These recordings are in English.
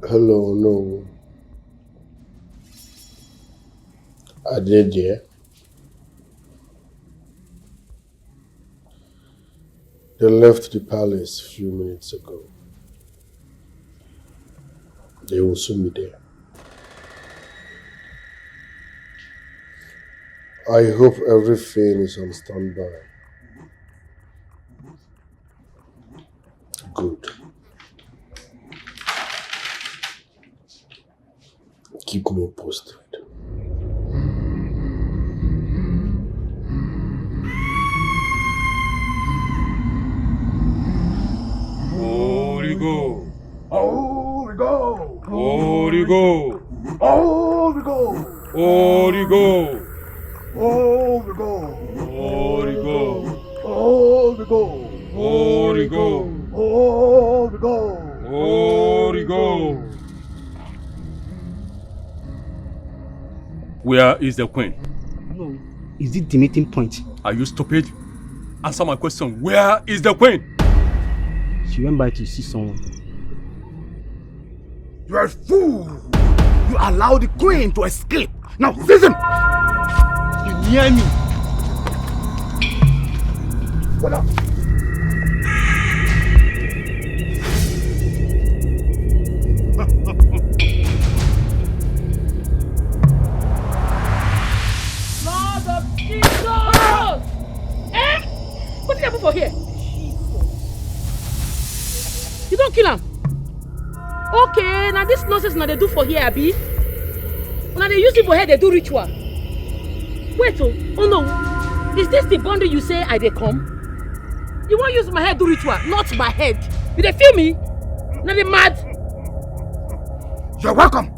Hello, no. I did, yeah. They left the palace a few minutes ago. They will soon be there. I hope everything is on standby. Good. Keep me posted. Holy go. Holy go. Holy go. Holy go. Holy go. Holy go. Holy go. Holy go. Holy go. Holy go. Holy go. Where is the queen? No. Is it the meeting point? Are you stupid? Answer my question. Where is the queen? She went by to see someone. You are a fool. You allowed the queen to escape. Now listen. You near me. What up? Lord of Jesus! Eh? What did happen for here? You don't kill him. Okay, now this nonsense now they do for here, Abi. Now they use it for here, they do ritual. Wait, oh no. Is this the bundle you say I dey come? You won't use my head do ritual, not my head. You dey feel me? Now they mad. You're welcome.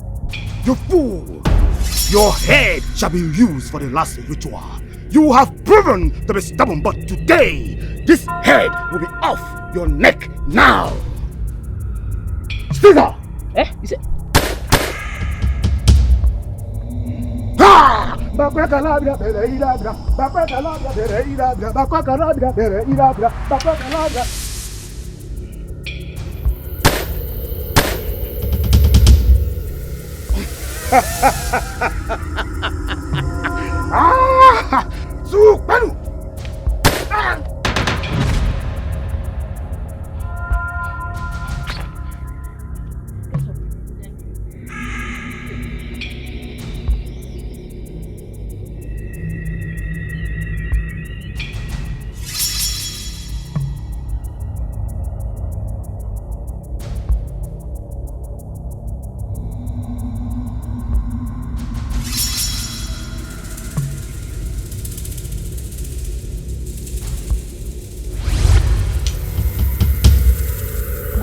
You fool. Your head shall be used for the last ritual. You have proven to be stubborn, but today, this head will be off your neck now. Caesar! Eh? You say? Ha! Ah! Zubby! Ah!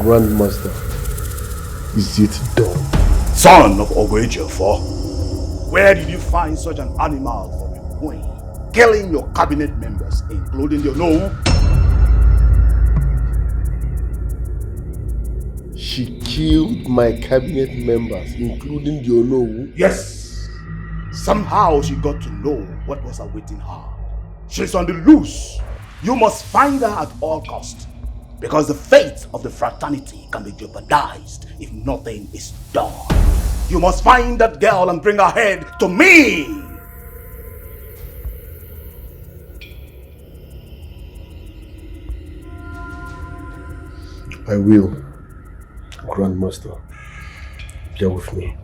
Grandmaster, is it done? Son of Onuwaje, where did you find such an animal for a queen? Killing your cabinet members, including your no. She killed my cabinet members, including the Onuwaje. Yes. Somehow she got to know what was awaiting her. She's on the loose. You must find her at all costs. Because the fate of the fraternity can be jeopardized if nothing is done. You must find that girl and bring her head to me! I will, Grandmaster. Bear with me.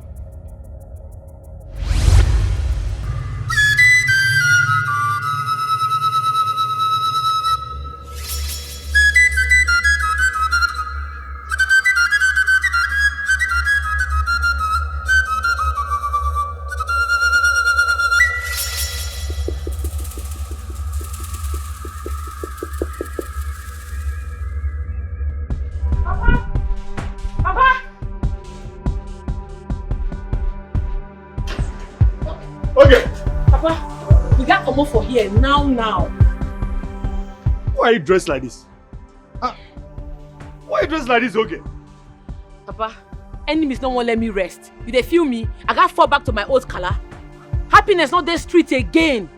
Papa, we got to move for here now. Why are you dressed like this? Why are you dressed like this, okay? Papa, enemies don't want to let me rest. You they feel me? I got to fall back to my old color. Happiness not the street again.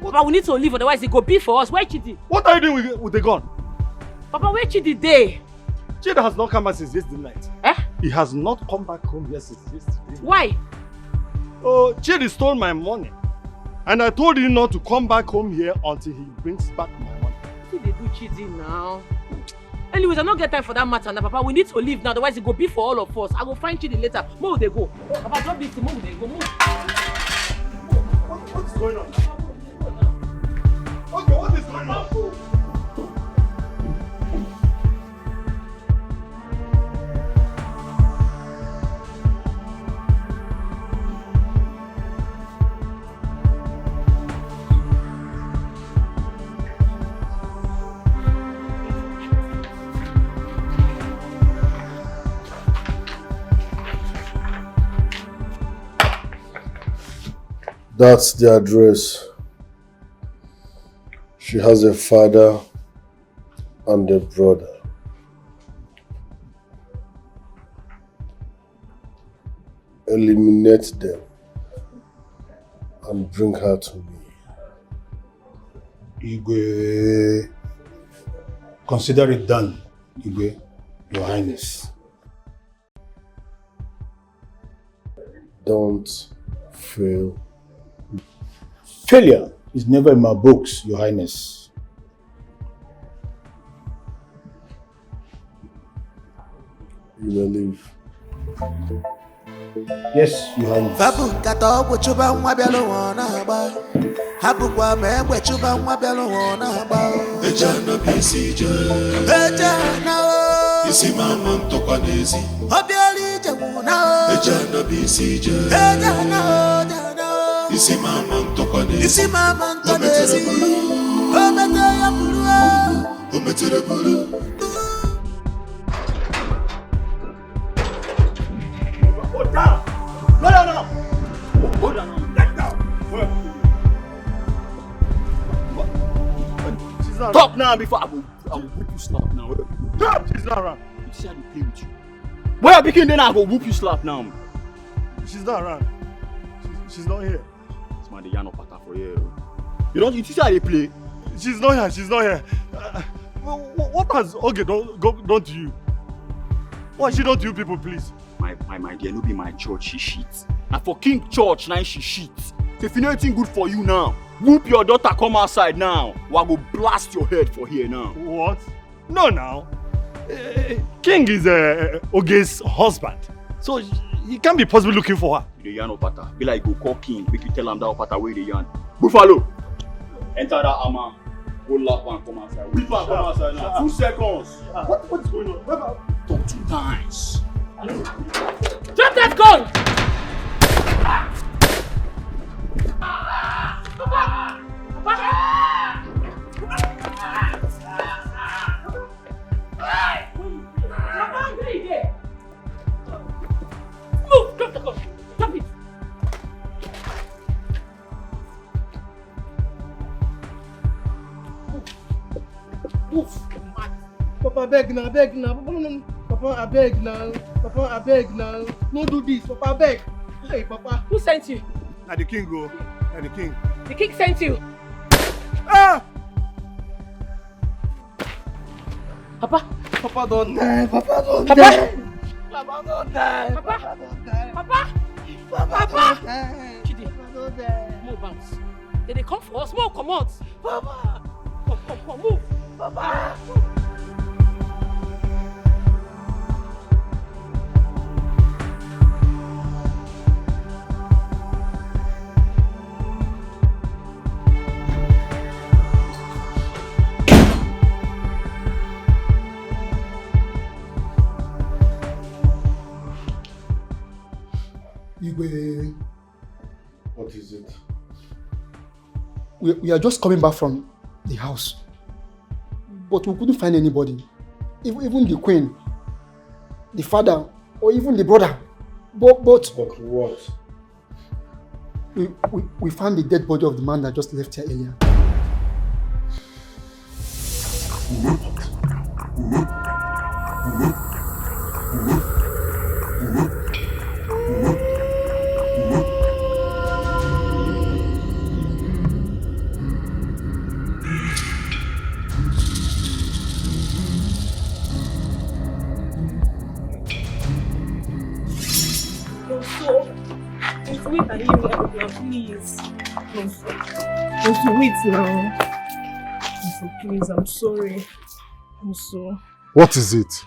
Papa, we need to leave, otherwise it go be for us. Where Chidi? What are you doing with the gun? Papa, where Chidi day? Chidi has not come back since yesterday night. Eh? He has not come back home yet since yesterday. Why? Oh, Chidi stole my money. And I told him not to come back home here until he brings back my money. What did they do Chidi now? Anyways, I don't get time for that matter now, Papa. We need to leave now, otherwise it go be for all of us. I go find Chidi later. Move they go. Papa, drop this thing. Move they go. Move. What's going on? Okay, what is going on? That's the address. She has a father and a brother. Eliminate them and bring her to me. Igwe, consider it done, Igwe, Your Highness. Don't fail. Failure is never in my books, Your Highness. You may leave. Yes, Your Highness. Isi mama ntokonezi ometere bulu Hold down! No! Hold down! Get down! She's not Stop now before I will whoop you slap now. Stop! She's not around. You see how they play with you. Where I begin then I go whoop you slap now. She's not around. She's not here. It's my Yano Pata for you. You see how they play? She's not here. What has Oge done to you? What has she done to you people, please? My dear, no be my church, she shit. Now for King Church, now she shit. So if you know anything good for you now, whoop your daughter, come outside now. Or I go blast your head for here now. What? No, now. King is Oge's husband. So he can't be possibly looking for her. The yarn Opata. Be like go call King, make you tell him that Opata where the yarn. Buffalo! Enter that armor. Go lap and come outside. Whip and come outside now. 2 seconds. What's going on? Talk 2 times. Drop that gun! Move! Drop the gun! Drop it! Move! Papa, beg now. Papa, I beg now. No do this, Papa, I beg. Hey, Papa. Who sent you? Now the king go. Now the king. The king sent you. Ah! Papa. Papa don't die. Papa. Papa don't die. Papa. Chidi. More bounce. They come for us. More come out. Papa. Come, move. Papa. Igwe, What is it? we are just coming back from the house, but we couldn't find anybody, even the queen, the father, or even the brother. But But what? We found the dead body of the man that just left here earlier. Wait, are you here? Please. Wait now. Please, I'm sorry. What is it?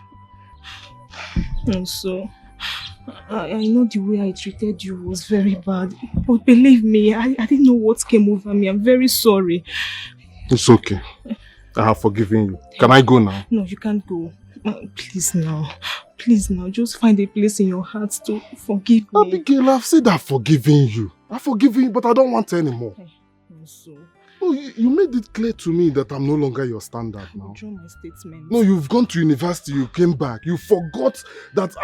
I know the way I treated you was very bad. But believe me, I didn't know what came over me. I'm very sorry. It's okay. I have forgiven you. Can I go now? No, you can't go. Please now. Please now. Just find a place in your heart to forgive me. Abigail, I've said I've forgiven you. I've forgiven you, but I don't want anymore. No, you made it clear to me that I'm no longer your standard now. Withdraw my statement. No, you've gone to university, you came back. You forgot that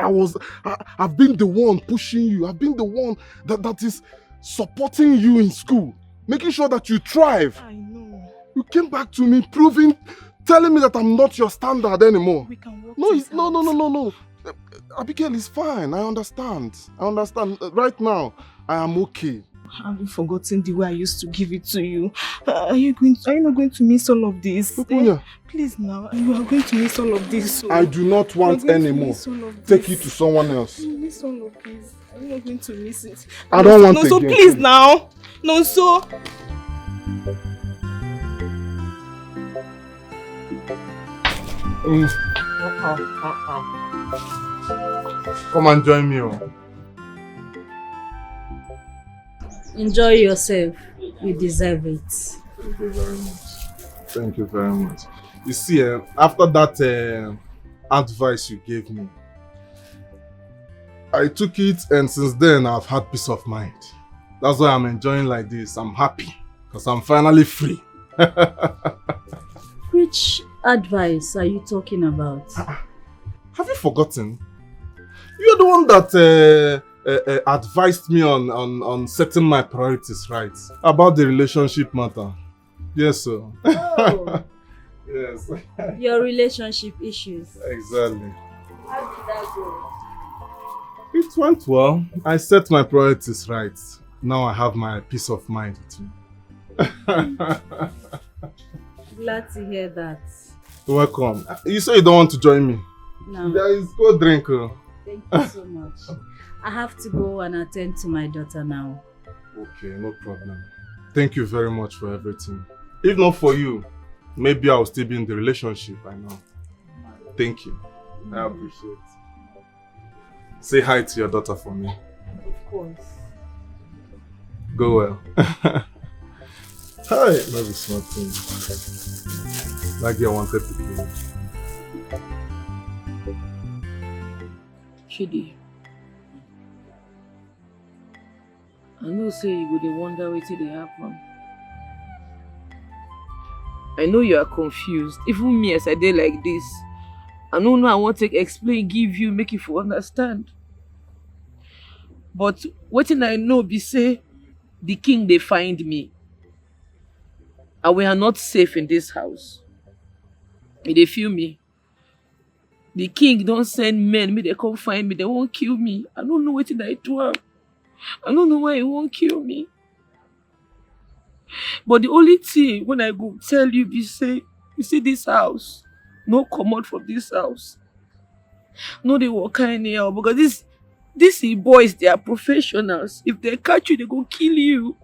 I've been the one pushing you. I've been the one that is supporting you in school. Making sure that you thrive. I know. You came back to me telling me that I'm not your standard anymore. We can work No. Abigail, it's fine. I understand. Right now, I am okay. Have you forgotten the way I used to give it to you? Are you not going to miss all of this? Please now, you are going to miss all of this. So I do not want any more. Take it to someone else. You miss all of this. I'm not going to miss it. I don't want to. No, so please now. No, so. Come and join me. Enjoy yourself. You deserve it. Thank you very much. Thank you very much. You see, after that advice you gave me, I took it, and since then I've had peace of mind. That's why I'm enjoying like this. I'm happy because I'm finally free. Which advice are you talking about? Have you forgotten? You're the one that advised me on setting my priorities right about the relationship matter. Yes, sir. Oh. Yes. Your relationship issues. Exactly. How did that go? It went well. I set my priorities right. Now I have my peace of mind too. Glad to hear that. Welcome. You say you don't want to join me? No. There is go drink. Thank you so much. I have to go and attend to my daughter now. Okay, no problem. Thank you very much for everything. If not for you, maybe I'll still be in the relationship by now. Thank you. I appreciate it. Say hi to your daughter for me. Of course. Go well. Hi, maybe smart thing. Like you wanted to kill me. Chidi, I know say you go dey wonder wetin dey happen. I know you are confused. Even me as I dey like this, I no know I wan take explain give you make you for understand. But wetin I know be say the king dey find me. And we are not safe in this house. You dey feel me? The king don't send men, make they come find me, they won't kill me. I don't know what I do. I don't know why he won't kill me. But the only thing when I go tell you be say, you see this house, no comot from this house. No they walk anyhow because these boys, they are professionals. If they catch you, they go kill you.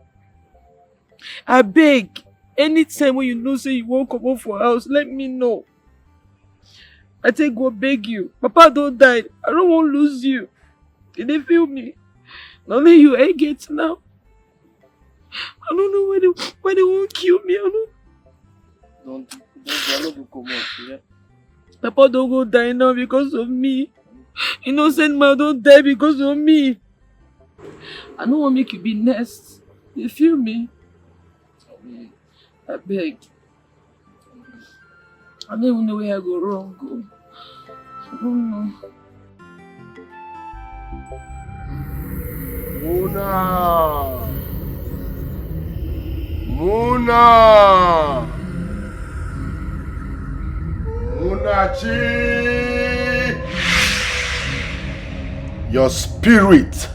I beg, anytime when you know say you won't come out for house, let me know. I take go beg you. Papa don't die. I don't want to lose you. Did they feel me? Not only you ain't get now. I don't know why they won't kill me. I don't come out, yeah? Papa don't go die now because of me. Innocent man don't die because of me. I don't want to make you be next. You feel me? I beg. I don't even know where I go wrong. Go. I don't know. Mona! Muna! Munachi! Your spirit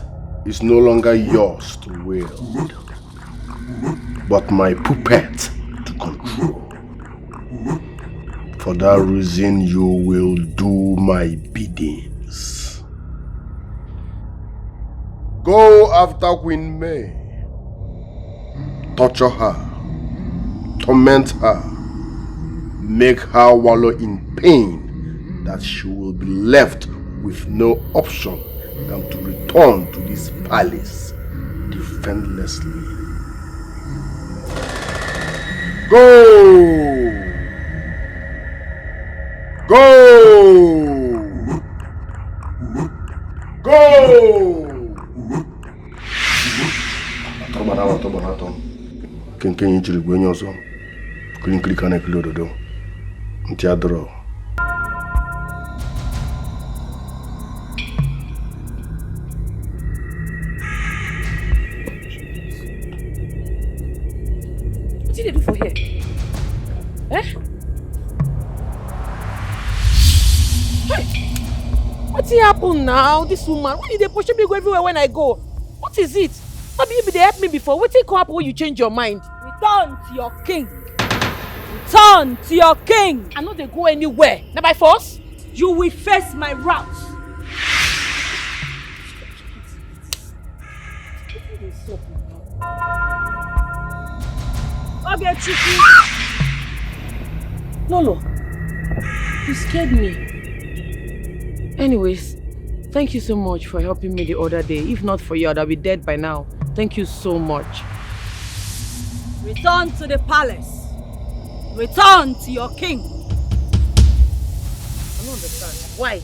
is no longer yours to wield, but my puppet to control. For that reason, you will do my biddings. Go after Queen May. Torture her. Torment her. Make her wallow in pain, that she will be left with no option than to return to this palace defenselessly. Go! Go! Go! Atobanato. Kenken yichiri gwenye oso. Klinkli kane klododo. Ntiadro. What did they do for here? Eh? Hey! What happened now? This woman, why did they push me go everywhere when I go? What is it? Maybe they helped me before. What did happen when you change your mind? Return to your king. Return to your king. I know they go anywhere. Not by force. You will face my wrath. Lolo, you scared me. Anyways, thank you so much for helping me the other day. If not for you, I'd be dead by now. Thank you so much. Return to the palace. Return to your king. I don't understand. Why?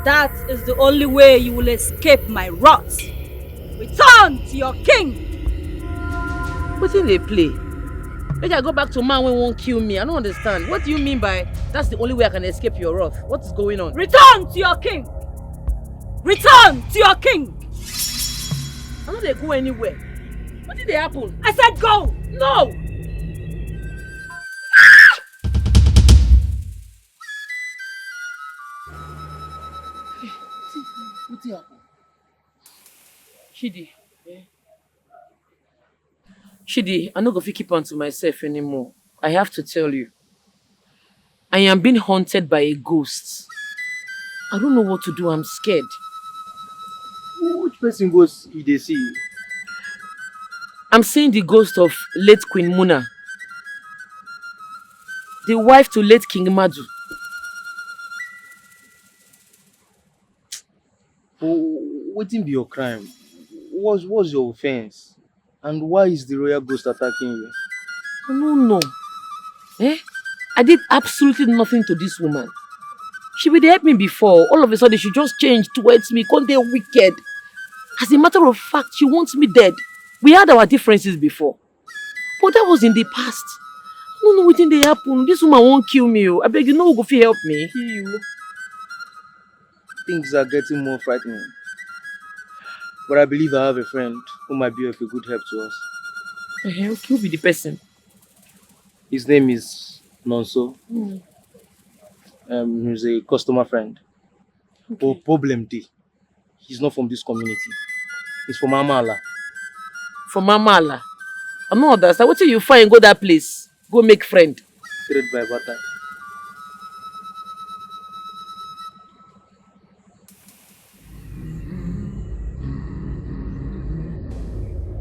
That is the only way you will escape my wrath. Return to your king. What did they play? Make I go back to man when won't kill me. I don't understand. What do you mean by that's the only way I can escape your wrath? What is going on? Return to your king. Return to your king. I know they go anywhere. What did they happen? I said go. No. What did happen? Shidi. Shidi, I no go fit keep on to myself anymore. I have to tell you. I am being haunted by a ghost. I don't know what to do. I'm scared. Which person ghost you dey see? I'm seeing the ghost of late Queen Muna, the wife to late King Madu. What be your crime? What's your offense? And why is the royal ghost attacking you? I don't know. I did absolutely nothing to this woman. She would help me before. All of a sudden, she just changed towards me. Can't they wicked? As a matter of fact, she wants me dead. We had our differences before. But that was in the past. I don't know what they happen. This woman won't kill me. I beg you, no go fit help me. Kill you? Things are getting more frightening. But I believe I have a friend who might be of a good help to us. Okay, who be the person? His name is Nonso. He's a customer friend. Okay. But problem D. He's not from this community. He's from Amala. From Amala? I'm not understand. What till you find go that place? Go make friend. Trade by barter.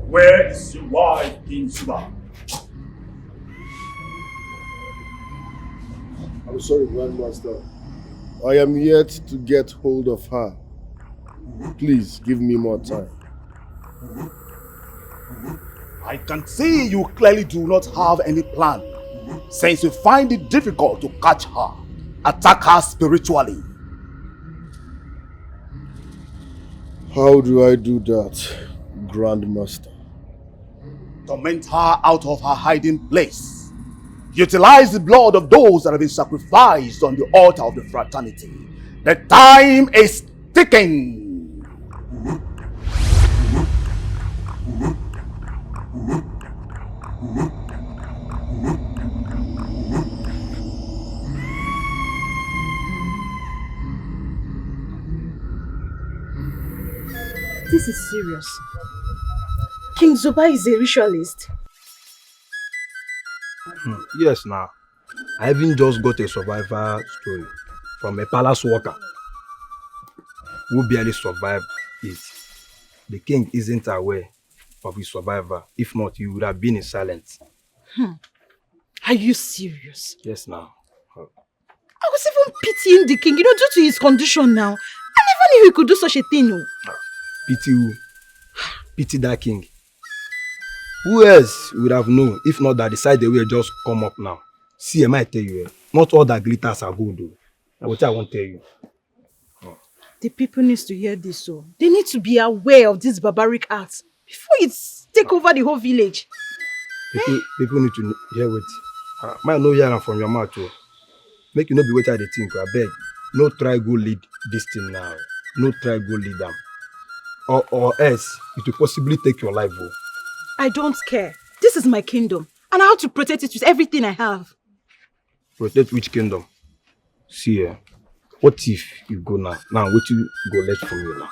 Where is your wife, King Zubby? I'm sorry, Grandmaster. I am yet to get hold of her. Please give me more time. I can see you clearly do not have any plan, since you find it difficult to catch her. Attack her spiritually. How do I do that, Grandmaster? Torment her out of her hiding place. Utilize the blood of those that have been sacrificed on the altar of the Fraternity. The time is ticking. this is serious. King Zubby is a ritualist. Yes, now. I even just got a survivor story from a palace worker who barely survived it. The king isn't aware of his survivor. If not, he would have been in silence. Are you serious? Yes, now. I was even pitying the king, due to his condition now. I never knew he could do such a thing. Pity who? Pity that king. Who else would have known if not that the side they will just come up now? See, I might tell you, not all that glitters are good though. That's what I won't tell you. The people need to hear this, so they need to be aware of this barbaric acts before it take over the whole village. People need to hear it. Might know hear from your mouth too. Make you not be what they think. I beg. No try go lead this thing now. No try go lead them. Or else it will possibly take your life. Oh. I don't care. This is my kingdom, and I have to protect it with everything I have. Protect which kingdom? See, what if you go now? Now, what you go left from you now?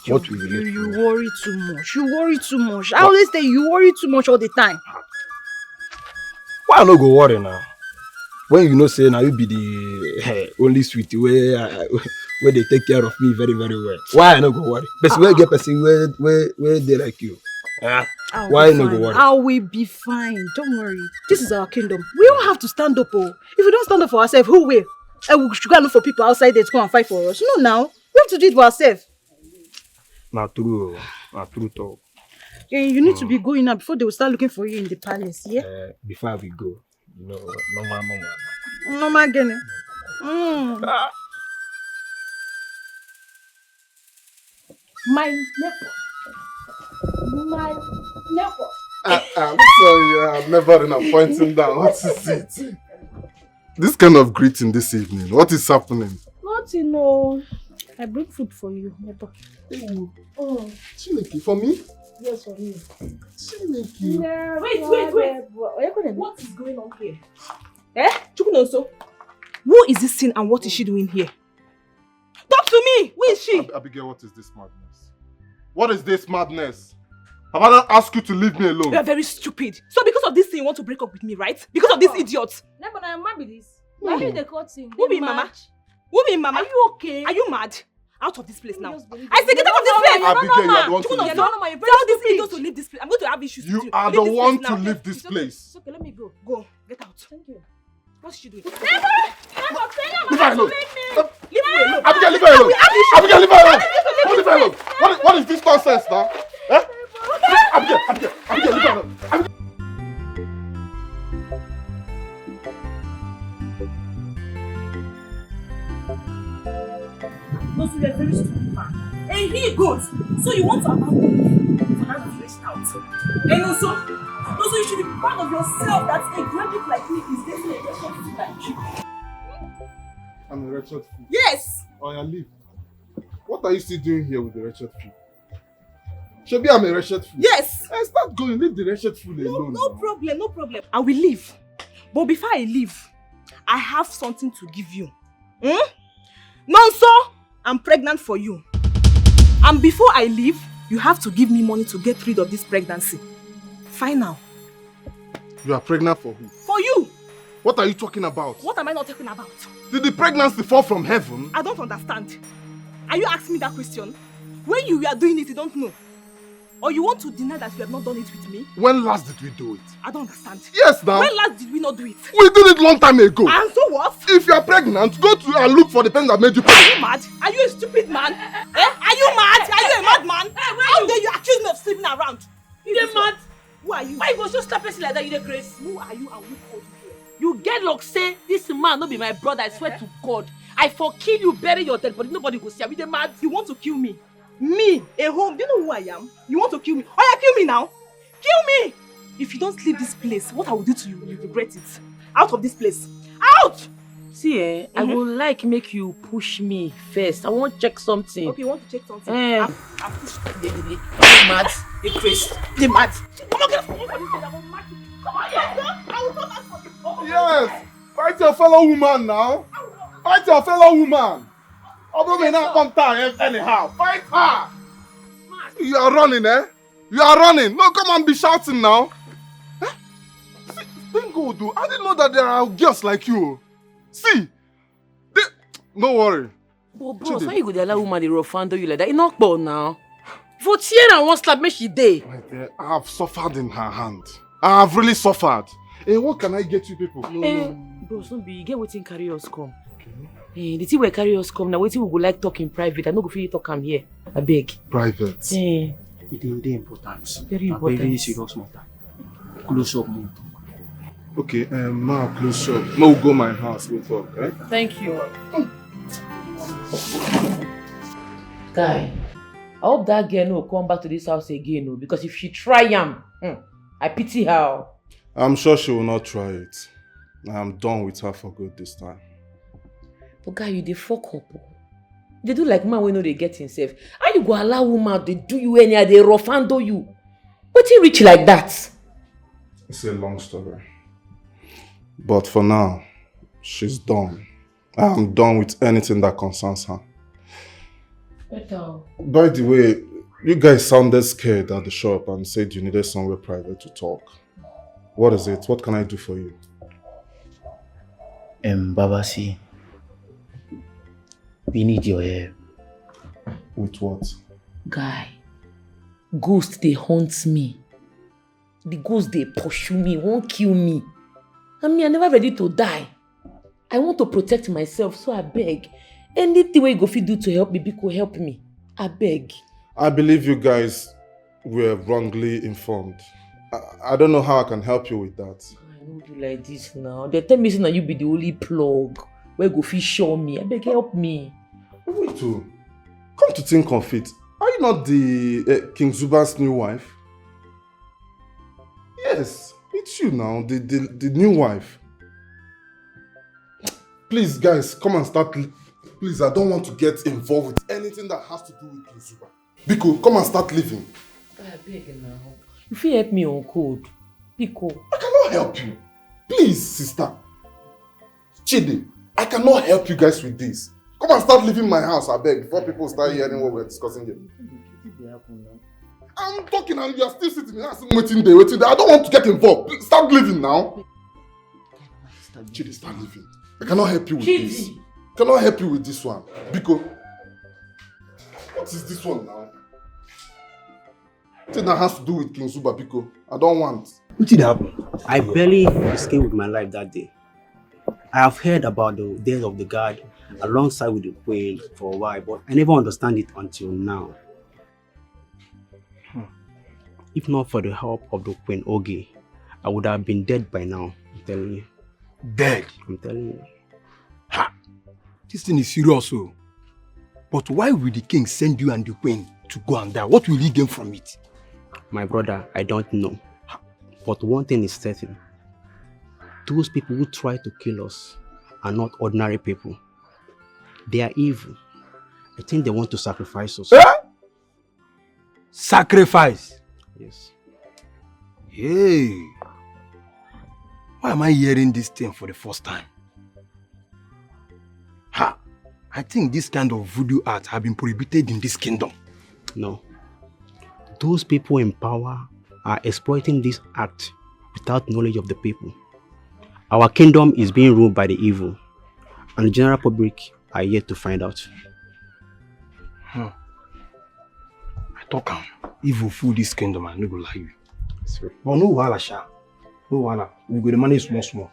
What will you You worry too much. You worry too much. I always say you worry too much all the time. Why I no go worry now? When you know say now you be the only sweetie where they take care of me very, very well. Why I no go worry? Person where get person where they like you. Why no go worry? I will be fine. Don't worry. This is our kingdom. We don't have to stand up. Oh. If we don't stand up for ourselves, who will? We should go and look for people outside there to come and fight for us. No, now. We have to do it for ourselves. Not true. Not true talk. Yeah, you need to be going now before they will start looking for you in the palace, yeah? Before we go, normal. Normal again. My neighbor. I'm sorry, I've never been appointing down. What is it? This kind of greeting this evening, what is happening? Nothing, no. I bring food for you, neighbor. Oh, Chineke, for me? Yes, for me. Chineke. Wait. What is going on here? Chukunonso, who is this thing and what is she doing here? Talk to me! Who is she? Abigail, what is this madness? What is this madness? Have I not asked you to leave me alone? You are very stupid. So because of this thing you want to break up with me, right? Because of this idiot. Neighbor, I'm mad with this. Why are they cutting? Who be mama? Who be mama? Are you okay? Are you mad? Out of this place now. I say get out of this place! Abigail, you are the one to leave. Tell this idiot to leave this place. I'm going to have issues with you. You are the one to leave this place. It's okay, let me go. Go, get out. Thank you. What's she doing? Leave her alone. Leave me alone. Abigail, leave her alone. Abigail, leave her alone. Leave her alone. What is this nonsense now? Abigail, leave her alone. Those were very stupid man. And he goes. So you want to abandon me for that fleshed out. And also you should be proud of yourself that a graduate like me is dating a wretched fool like you. I'm a wretched fool. Yes! Oh, yeah, leave. What are you still doing here with the wretched fool? Shebi, I'm a wretched fool. Yes! Start going, leave the wretched fool alone. No problem. I will leave. But before I leave, I have something to give you. Nonso, I'm pregnant for you. And before I leave, you have to give me money to get rid of this pregnancy. Fine now. You are pregnant for who? For you! What are you talking about? What am I not talking about? Did the pregnancy fall from heaven? I don't understand. Are you asking me that question? When you were doing it, you don't know. Or you want to deny that you have not done it with me? When last did we do it? I don't understand. Yes, now. When last did we not do it? We did it long time ago. And so what? If you are pregnant, go to and look for the person that made you pregnant. Are you mad? Are you a stupid man? Are you mad? Are you a madman? How dare you accuse me of sleeping around? You mad? Who are you? Why you go so slap person like that? You dey crazy? Who are you and who called you here? You get luck say this man no be my brother. I swear to God. I for kill you, bury your dead body. Nobody go see am. You dey mad? You want to kill me? Me, a home. Do you know who I am? You want to kill me? Oh yeah, kill me now. Kill me! If you don't leave this place, what I will do to you, you regret it. Out of this place. Out! See, I would like make you push me first. I want to check something. Okay, you want to check something? I'll push you. They mad. They crazy. They mad. Come on, get up. Come on, yes, I will come back for you. Oh, yes! Fight your fellow woman now. Fight your fellow woman. Although may not come time anyhow. Fight her. You are running, eh? You are running. No, come and be shouting now. Eh? See, thank God, though. I didn't know that there are girls like you. See, don't worry. But bros, why you go dey allow woman dey rough handle you like that? It not bad now. For tear and one slap, make she day. My dear, I have suffered in her hand. I have really suffered. Hey, what can I get you people? Bros, don't be. Get waiting carry us come. Okay. The thing we carry us come now. Waiting we go like talk in private. I no go feel talk am here. I beg. Private. It is important. Very important. Very serious matter. Close up more. Okay, now close up. No, we'll go my house. We'll talk, eh? Thank you. Guy, I hope that girl no come back to this house again, no, because if she try I pity her. I'm sure she will not try it. I'm done with her for good this time. But guy, you dey fuck up. They do like man wey no dey get himself. How you go allow woman to do you anyhow, they rough handle you? Wetin reach like that? It's a long story. But for now, she's done. I'm done with anything that concerns her. By the way, you guys sounded scared at the shop and said you needed somewhere private to talk. What is it? What can I do for you? Babasi, we need your help. With what? Guy, ghost they haunt me. The ghost they pursue me, won't kill me. I mean, I'm never ready to die. I want to protect myself, so I beg. Anything you go fit do to help me, Biko, help me. I beg. I believe you guys were wrongly informed. I don't know how I can help you with that. I don't do like this now. They tell me that you be the only plug. Where go fit show me. I beg, help me. Wait too. Come to think of it, are you not the King Zuba's new wife? Yes, it's you now, the new wife. Please, guys, come and start. Please, I don't want to get involved with anything that has to do with King Zuba. Biko, come and start living. I beg now. You fit help me on code. Biko. I cannot help you. Please, sister. Chidi, I cannot help you guys with this. Come and start leaving my house, I beg, before people start hearing what we're discussing here. I'm talking and you're still sitting there waiting there. I don't want to get involved. Please, start living now. Chidi, start living. I cannot help you with this. I cannot help you with this one. Biko, what is this one now? Thing that has to do with King Zuba, Biko. I don't want. What did happen? I barely escaped with my life that day. I have heard about the death of the guard alongside with the queen for a while, but I never understand it until now. If not for the help of the Queen Ogi, I would have been dead by now. I'm telling you. Dead? I'm telling you. Ha! This thing is serious, oh. But why will the king send you and the queen to go and die? What will he gain from it? My brother, I don't know. But one thing is certain. Those people who try to kill us are not ordinary people. They are evil. I think they want to sacrifice us. Sacrifice? Yes. Hey. Why am I hearing this thing for the first time? Ha! I think this kind of voodoo art have been prohibited in this kingdom. No. Those people in power are exploiting this act without knowledge of the people. Our kingdom is being ruled by the evil, and the general public are yet to find out. I talk evil fool this kingdom and no go lie you. Sorry. But no wahala sha. No wahala. We go to manage small.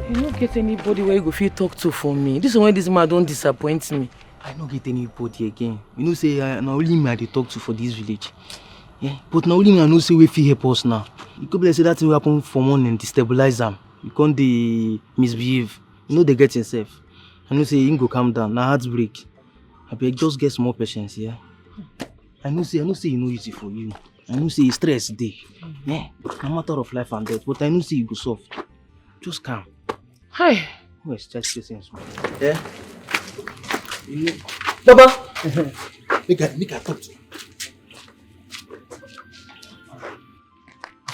You don't get anybody where you go feel talk to for me. This is when this man don't disappoint me. I don't get anybody again. You know say na only me I dey talk to for this village. Yeah, but na only me I know say we fit help us now. You could be like say that thing will happen for morning, destabilize am. You can't dey misbehave. You know they get yourself. I know say him go calm down. Na heartbreak. I beg just get more patience, yeah. I know say you know easy for you. I know say stress dey. Yeah, no matter of life and death. But I know say you go solve. Just calm. Hi. Who is just listening to me? Yeah. Baba. Make I talk to you.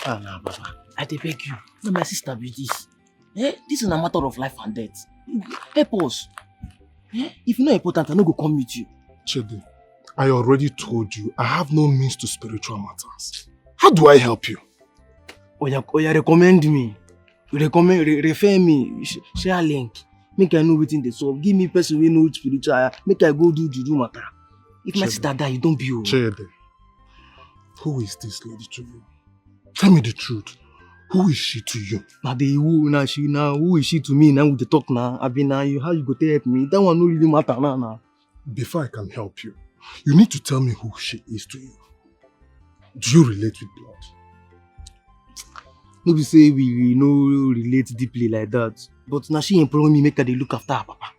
Ah, nah, Baba. I dey beg you. No, my sister be this. This is a matter of life and death. Help us. If you're not important, I no go come meet you. Chidi, I already told you I have no means to spiritual matters. How do I help you? Oya recommend me. Refer me. Share link. Make I know wetin dey solve. Give me person wey know spiritual. Make I go do juju matter. If my sister die, you don't be you. Chidi, who is this lady to you? Tell me the truth. Who is she to you? Now the who now she now who is she to me now with the talk now? I been now you how you go to help me? That one no really matter now. Before I can help you, you need to tell me who she is to you. Do you relate with blood? No be say we no relate deeply like that. But now she employ me make her dey look after her papa.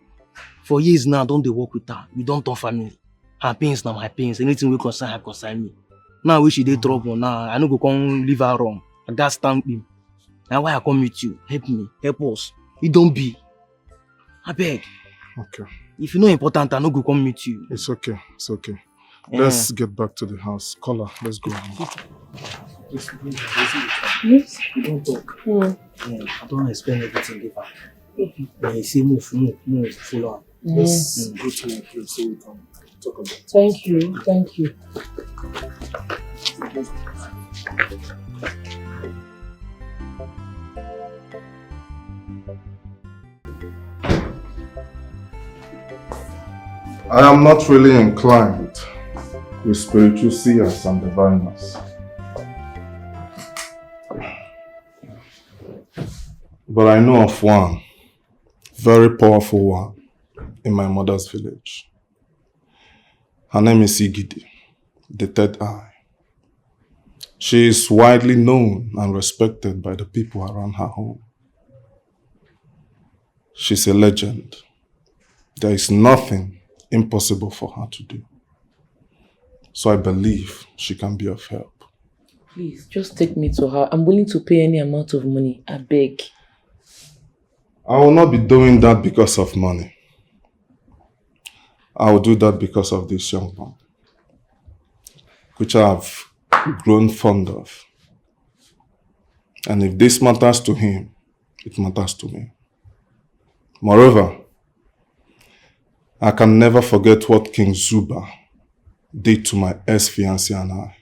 For years now, don't they work with her? We don't turn family. Her pains now my pains. Anything we concern her concern me. Now we she dey trouble now. I no go come leave her wrong. I got stamp him. Now why I come with you? Help me. Help us. It don't be. I beg. Okay. If you know important, I no go come meet you. It's okay. It's okay. Let's get back to the house. Call her. Let's go. Yes, we don't talk. I don't explain everything give her. I say move, follow her. Let's go to my place so we can talk about it. Thank you. Thank you. I am not really inclined with spiritual seers and diviners. But I know of one, very powerful one, in my mother's village. Her name is Igidi, the third eye. She is widely known and respected by the people around her home. She's a legend. There is nothing impossible for her to do. So I believe she can be of help. Please, just take me to her. I'm willing to pay any amount of money. I beg. I will not be doing that because of money. I will do that because of this young man, which I have grown fond of. And if this matters to him, it matters to me. Moreover, I can never forget what King Zuba did to my ex-fiancé and I.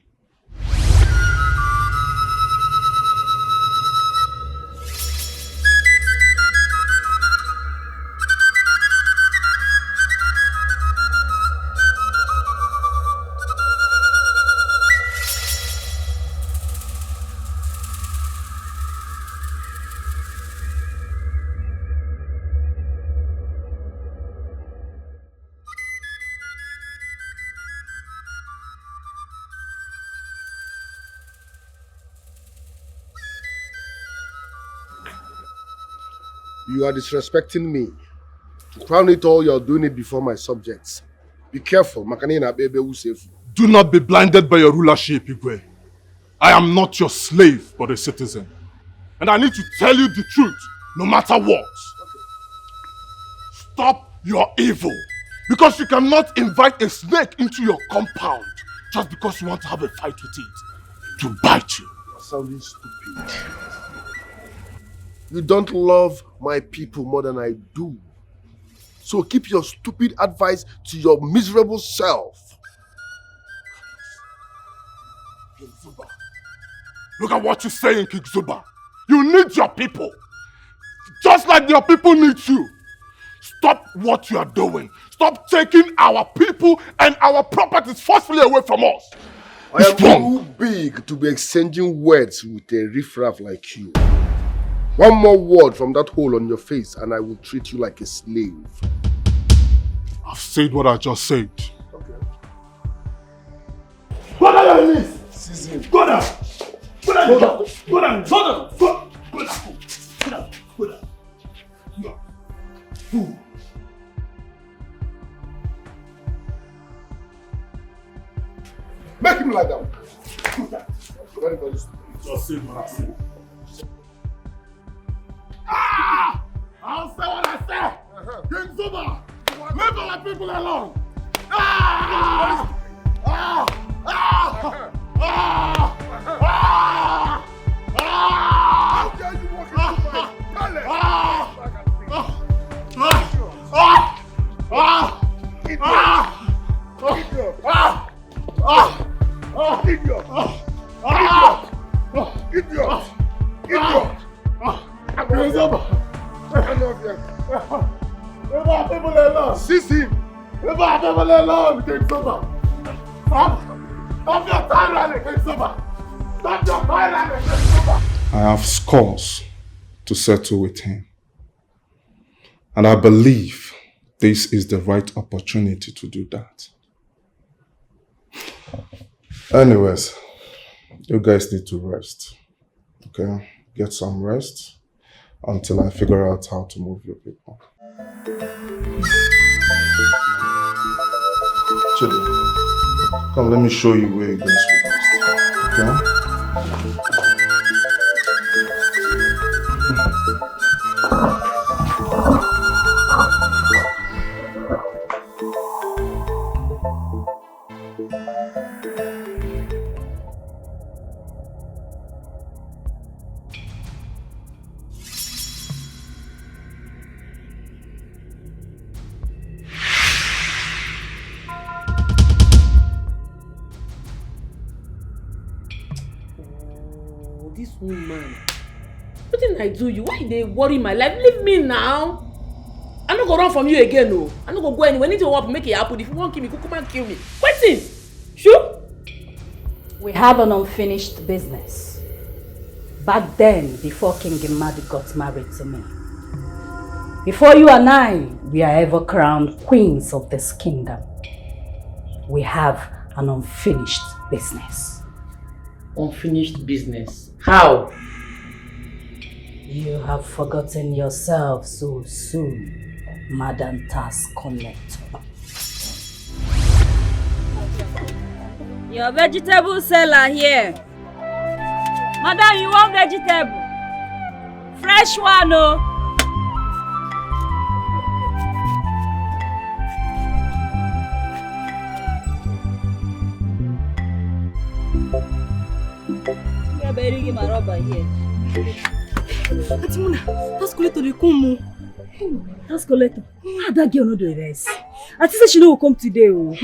You are disrespecting me. To crown it all, you're doing it before my subjects. Be careful, Makanina baby will save you. Do not be blinded by your rulership, Igwe. I am not your slave, but a citizen. And I need to tell you the truth, no matter what. Okay. Stop your evil. Because you cannot invite a snake into your compound just because you want to have a fight with it. To bite you. You're sounding stupid. You don't love my people more than I do. So keep your stupid advice to your miserable self. King Zuba. Look at what you're saying, King Zuba. You need your people. Just like your people need you. Stop what you are doing. Stop taking our people and our properties forcefully away from us. I am too big to be exchanging words with a riffraff like you. One more word from that hole on your face and I will treat you like a slave. I've said what I just said. Okay. Go down on this! Season. Go down! Go down! Go down! Go down! Go down! Go down! Go down! Go down! Go down! Go down! Make him lie down. Very, very stupid. Just say what I said. Ah! I'll say what I said! King Zuba! Leave our people alone! Ah! Ah! Ah! Ah! Ah! It's over. Leave our people alone. Seize him. Leave our people alone. It's over. Stop your tyranny. It's over. Stop your tyranny. It's over. I have scores to settle with him. And I believe this is the right opportunity to do that. Anyways, you guys need to rest. Okay? Get some rest until I figure out how to move your people. Children, come, let me show you where you guys will rest. Okay? This woman. What did I do you? Why they worry my life? Leave me now. I'm not gonna run from you again, no. I'm not gonna go anywhere. I need to work, make it happen. If you won't kill me, come and kill me. Waiting. Sure. We have an unfinished business. Back then, before King Imadi got married to me. Before you and I, we are ever crowned queens of this kingdom. We have an unfinished business. Unfinished business? How? You have forgotten yourself so soon, Madam Tax Collector. Your vegetable seller here. Madam, you want vegetable? Fresh one, oh. You're burying my rubber here. Atimuna, tax collector dey come. Tax collector? How that girl no do rest? I think she no will come today. Oh.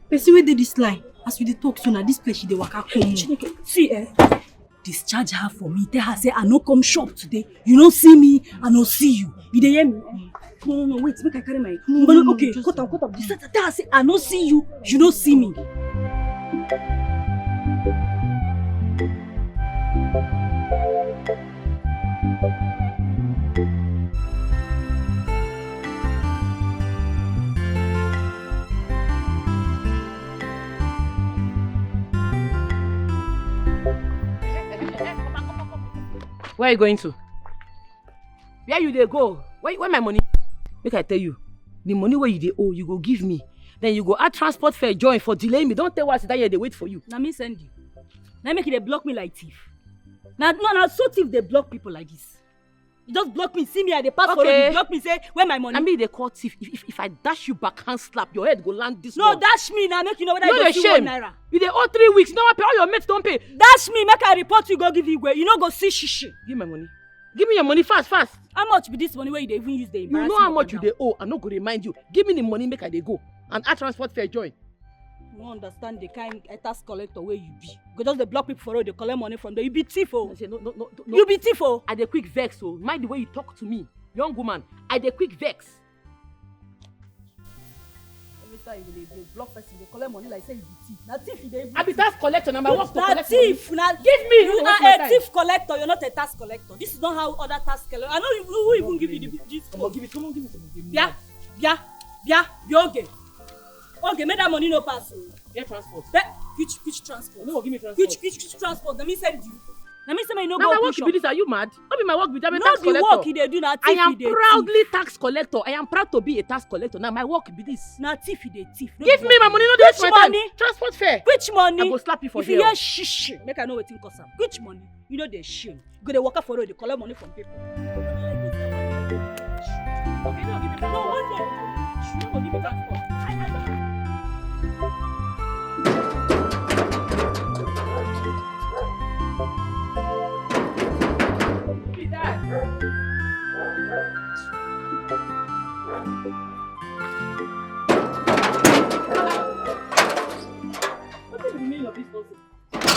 Person wey dey this line, as we dey talk so na this place she dey waka come. See, discharge her for me. Tell her say I no come shop today. You no see me, I no see you. You dey hear me? No, wait, make I carry my. Okay, cut am. Tell her say I no see you, you no see me. Where are you going to? Where you dey go? Where my money? Make I tell you, the money where you dey owe, you go give me. Then you go add transport fare join for delaying me. Don't tell us that here they wait for you. Now me send you. Now make they block me like thief. Now so thief they block people like this. You just block me, see me at the pass for road, you block me, say where my money? I mean they call thief. If I dash you back hand slap, your head go land this No, one. dash me now, make you know whether you go see 1 naira. You dey owe 3 weeks. Now I pay all your mates don't pay. Dash me, make I report you, go give you you know go see shishi. Give my money. Give me your money fast. How much be this money where you dey even use the embarrass? You know how much you dey owe. I'm not gonna remind you. Give me the money, make I dey go. And add transport fare join. You don't understand the kind tax collector where you be. Go just the block people for road, they collect money from there. You be thief, oh. No. You be thief, oh. I dey quick vex, oh. Mind the way you talk to me, young woman. I dey quick vex. Every time you dey block person, they collect money like say you be thief. Now thief you dey. I be tax collector. Now my work to collect thief. money. Now give me. You are a thief collector. You're not a tax collector. This is not how other tax collectors. I know who even give you this. Come on, give it. Yeah. Okay. Okay, make that money no pass. Get transport. Which transport? No, give me transport. Which transport? Let me send you. Let me say my no now go. My work be this. Are you mad? Not be my work be that. I'm a tax collector. Not the work they do now. I am proudly tax collector. I am proud to be a tax collector. Now my work be this. Now thief they thief. Give me my money. No, which money? Transport fare. Which money? I go slap you for if here. If you hear shish, make I know what cost am. Which money? You know they shame. Go they work for road. They collect money from people. Okay, now give me transport. No, one day. You give me transport.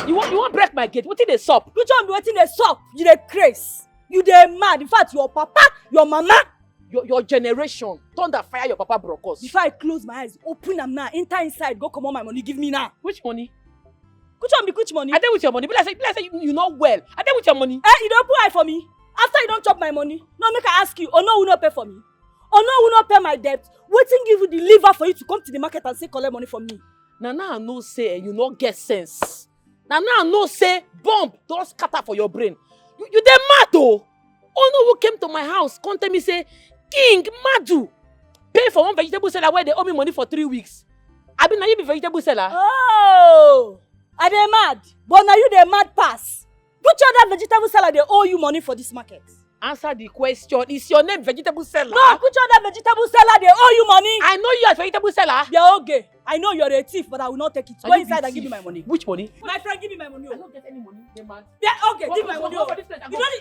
You want break my gate? What did they sup? Which one be wetin dey sup? You dey craze. You dey mad. In fact, your papa, your mama, Your generation thunder fire your papa brokos. before I close my eyes, open them now, enter inside, go come on my money, give me now. Which money? Which money? I dey with your money. Be like say you not well. I dey with your money. You don't put eye for me. After you don't chop my money, no make I ask you, or no will not pay for me. Or no will not pay my debt. Waiting give you the liver for you to come to the market and say collect money from me. Now I know say you not get sense. Now I know say bomb don't scatter for your brain. You dey mad though. Oh no, who came to my house come tell me say King Madu pay for one vegetable seller where they owe me money for 3 weeks. I been now you be vegetable seller. Oh, are they mad? But now you the mad pass. Which other vegetable seller they owe you money for this market? Answer the question. Is your name vegetable seller? No, which other vegetable seller they owe you money? I know you are vegetable seller. Yeah, okay. I know you're a thief, but I will not take it. Go inside and give me my money. Which money? My friend, give me my money. I don't get any money. Man. Yeah, okay, give me my money. You don't need.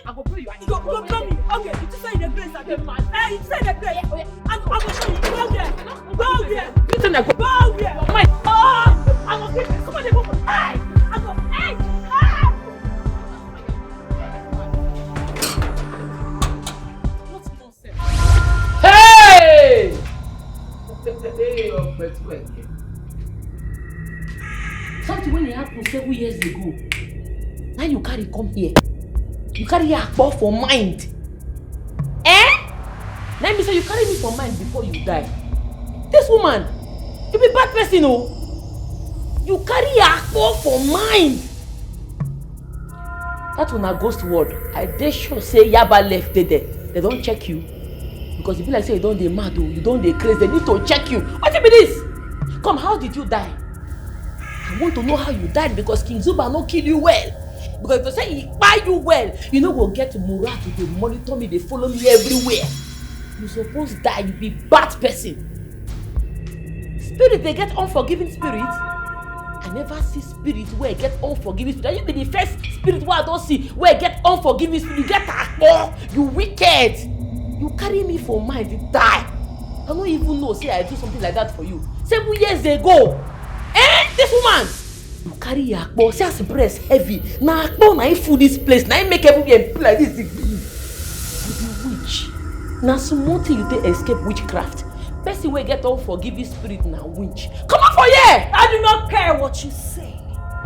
I go pay you. Go tell me. Okay, you just say the place again, man. Hey, you say the place. I go show you. Go there. Go there. You think I go? Go there. My. Oh, I go get. Somebody go. Hey, I go. Hey. Hey! Something when it happened 7 years ago. Now you carry come here. You carry your akpo for mind. Eh? Let me say you carry me for mind before you die. This woman, you be bad person, oh. You carry your akpo for mind. That one a ghost word. I dey sure say Yaba left there. They don't check you. Because if you like say you don't dey mad, oh, you don't dey crazy, they need to check you. What be this? Come, how did you die? I want to know how you died because King Zuba no kill you well. Because if they say he buy you well, you know go get Mura to dey monitor me, they follow me everywhere. You suppose die, you be bad person. Spirit, they get unforgiving spirit. I never see spirit where get unforgiving spirit. You be the first spirit where I don't see where get unforgiving spirit. You get akpo, you wicked. You carry me for mind, you die. I don't even know, say I do something like that for you. 7 years ago. Eh? This woman. You carry your akpo, say as breast heavy. Now akpo na food this place. Now make everywhere like this. You be witch. Now small thing you take escape witchcraft. Person wey get unforgiving spirit na witch. Come on for here! I do not care what you say.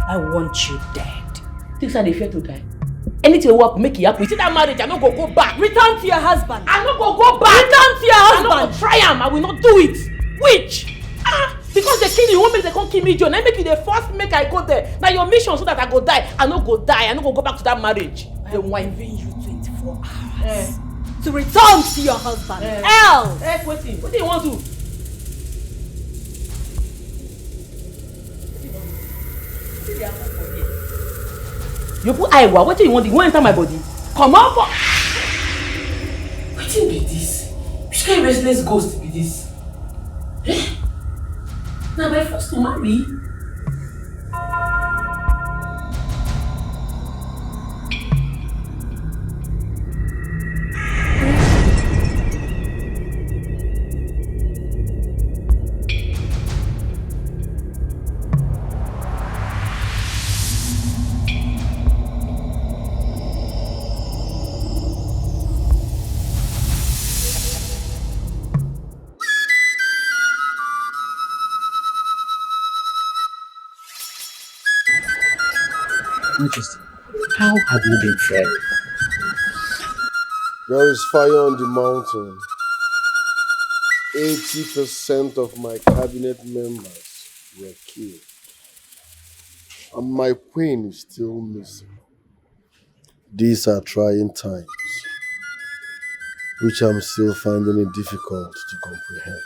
I want you dead. Things are they fear to die. Anything will make it happen. You see that marriage, I no go back. Return to your husband. I no go back. Return to your husband. I no go try am. I will not do it. Which? Because they kill you, won't make they come kill me, John. I make you the first make I go there. Now your mission so that I go die. I no go die. I no go back to that marriage. I am giving you 24 hours to return to your husband. Else. Wait, what do you want to? You put eyewa, what do you want? You want enter my body? Come on for. What be this? Which kind of restless ghost be this? Eh? Now my first to marry. Majesty, how have you been faring? There is fire on the mountain. 80% of my cabinet members were killed. And my queen is still missing. These are trying times, which I'm still finding it difficult to comprehend.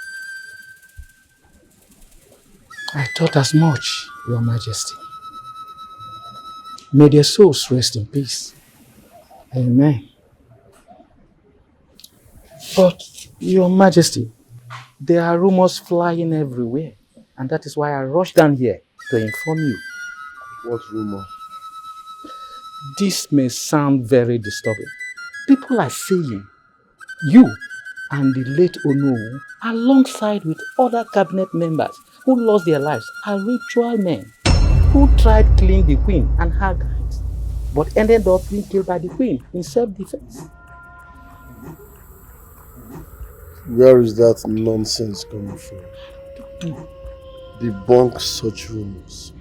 I thought as much, Your Majesty. May their souls rest in peace. Amen. But, Your Majesty, there are rumors flying everywhere, and that is why I rushed down here to inform you. What rumor? This may sound very disturbing. People are saying you and the late Onuwaje, alongside with other cabinet members who lost their lives, are ritual men who tried killing the queen and her guides. but ended up being killed by the queen in self-defense. Where is that nonsense coming from? Debunk such rumors.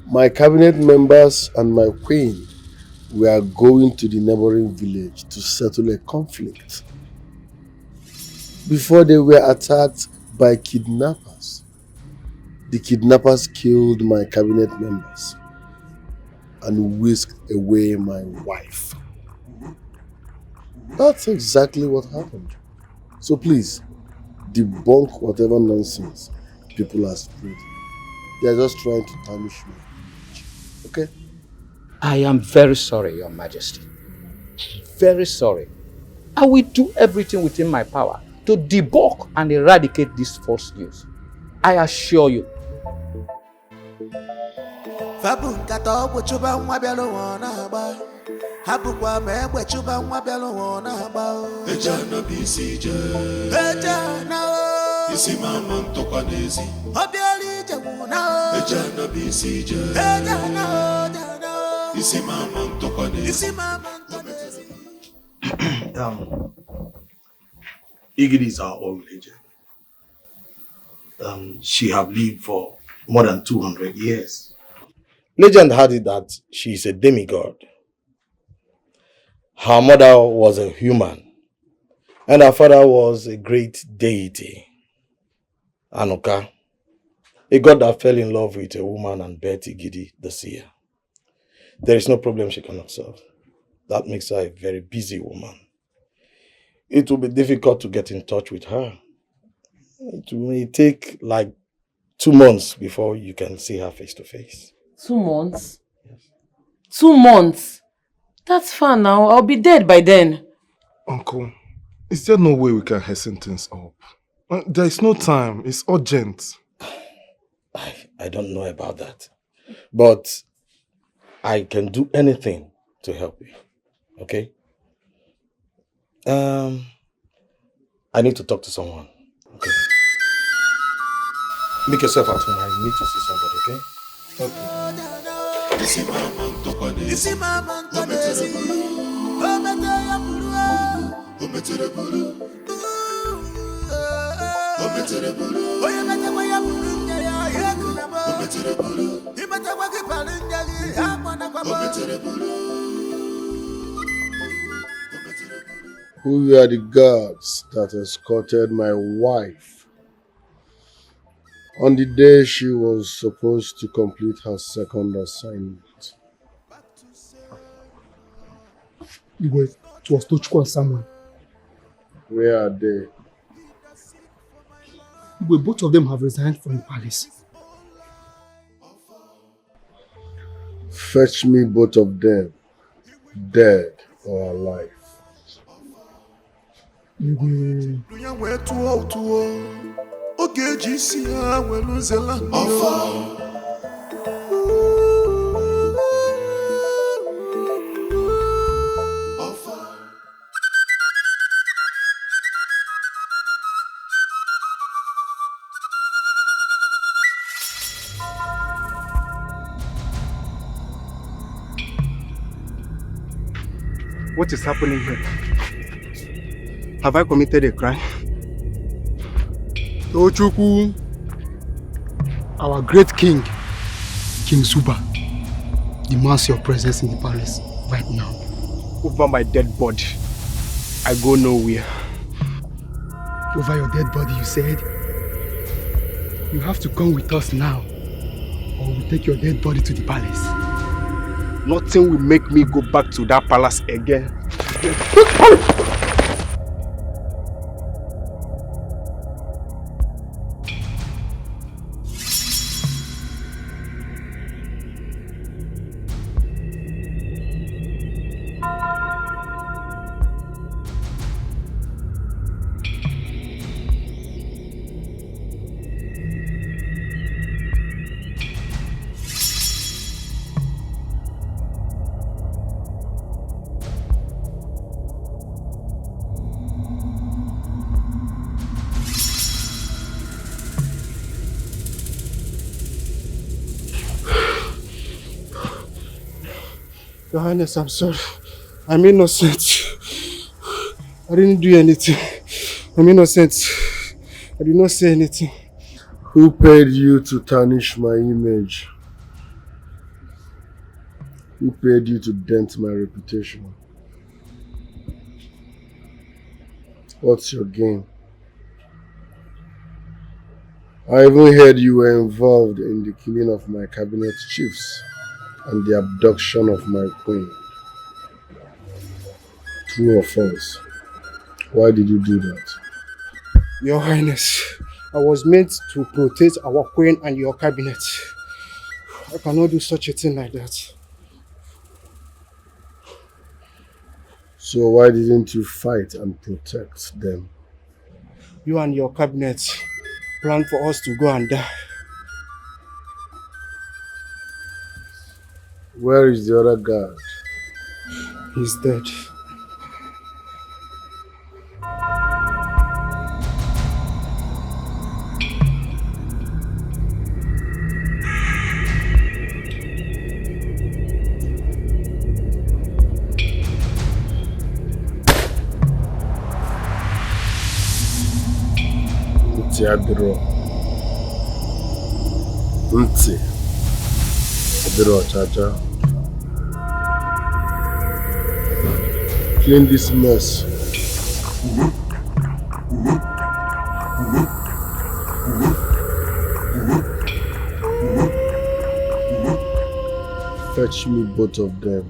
My cabinet members and my queen were going to the neighboring village to settle a conflict before they were attacked by kidnappers. The kidnappers killed my cabinet members and whisked away my wife. That's exactly what happened. So please, debunk whatever nonsense people are spreading. They are just trying to tarnish me. Okay? I am very sorry, Your Majesty. Very sorry. I will do everything within my power to debunk and eradicate this false news. I assure you. Iggy is our old legend. She have lived for more than 200 years. Legend had it that she is a demigod. Her mother was a human, and her father was a great deity, Anuka, a god that fell in love with a woman and bet Igidi the seer. There is no problem she cannot solve. That makes her a very busy woman. It will be difficult to get in touch with her. It may take like 2 months before you can see her face to face. 2 months? Yes. 2 months? That's far now. I'll be dead by then. Uncle, is there no way we can hasten things up? There is no time. It's urgent. I don't know about that. But I can do anything to help you. Okay? I need to talk to someone. Okay. Make yourself at home. I need to see somebody, okay? Who were the guards that escorted my wife on the day she was supposed to complete her second assignment? It was Tochko and Samuel. Where are they? Both of them have resigned from the palace. Fetch me both of them, dead or alive. What is happening here? Have I committed a crime? Tochukwu, our great king, King Zuba, demands your presence in the palace right now. Over my dead body, I go nowhere. Over your dead body, you said? You have to come with us now, or we'll take your dead body to the palace. Nothing will make me go back to that palace again. Your Highness, I'm sorry. I'm innocent. I didn't do anything. I'm innocent. I did not say anything. Who paid you to tarnish my image? Who paid you to dent my reputation? What's your game? I even heard you were involved in the killing of my cabinet chiefs and the abduction of my queen. True or false? Why did you do that? Your Highness, I was meant to protect our queen and your cabinet. I cannot do such a thing like that. So why didn't you fight and protect them? You and your cabinet planned for us to go and die. Where is the other guard? He's dead. Nti Adiro Chacha. Clean this mess. Fetch me both of them,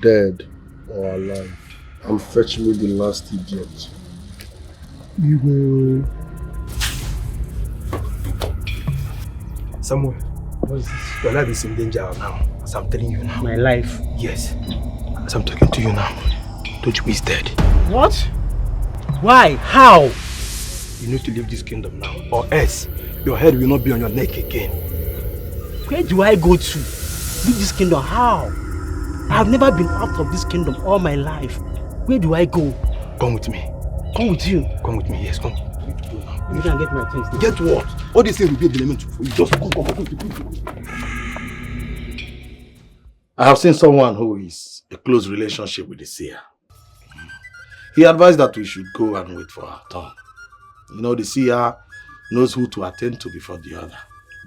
dead or alive, and fetch me the last idiot. You will. Samuel, what's this? Your life is in danger now, as I'm telling you now. My life? Yes. As I'm talking to you now, Tochukwu is dead. What? Why? How? You need to leave this kingdom now, or else your head will not be on your neck again. Where do I go to? Leave this kingdom? How? I have never been out of this kingdom all my life. Where do I go? Come with me. Come with you? Come with me, yes, come. You can get my things now. Get what? All these things will be a dilemma for you. Just come. I have seen someone who is a close relationship with the seer. He advised that we should go and wait for our turn. You know, the seer knows who to attend to before the other,